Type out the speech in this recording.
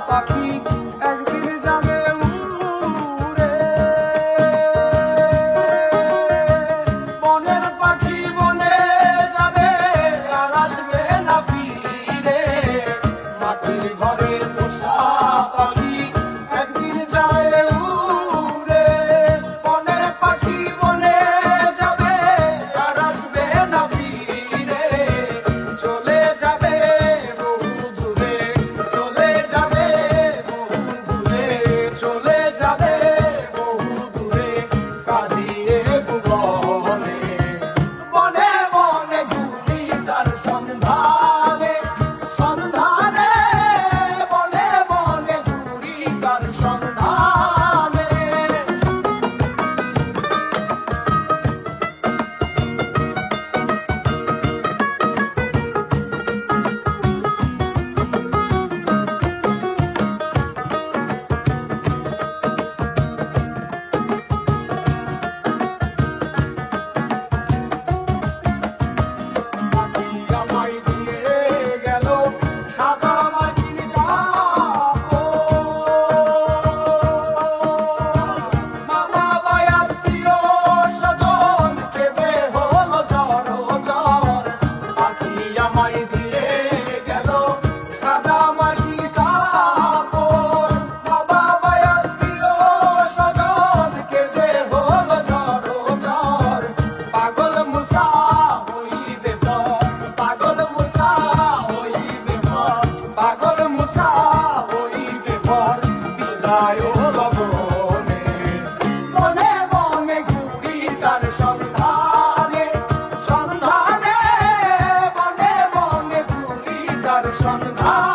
পাখি একদিন যাবে উড়ে। বনের পাখি বনে যাবে আর আসবে না ফিরে। মাটির ঘরে পোষা পাখি একদিন যাবে উড়ে। বনের পাখি বনে যাবে আর আসবে না ফিরে। চলে যাবে বহু দূরে, চলে যাবে বহু দূরে, চলে যাবে বহু দূরে কাঁদিয়ে ভুবনে। বনে বনে ঘুরি তার সন্ধানে, সন্ধানে বনে বনে ঘুরি তার সন্ধানে। আমায় দিয়ে গেল সাদা মাটির মা বাবা আত্মীয় স্বজন কেঁদে হলো ঝড় ঝড়। পাখি আমায় দিয়ে গেল সাদা মাটির কাপড়। মা বাবা আত্মীয় স্বজন কেঁদে হলো ঝড় ঝড়। পাগল মুসা হইবে পর, পাগল মুসা হইবে পর, পাগল মুসা হইবে পর বিদায় লবণে। বনে বনে ঘুরি তার সন্ধানে, সন্ধানে বনে বনে ঘুরি তার সন্ধানে।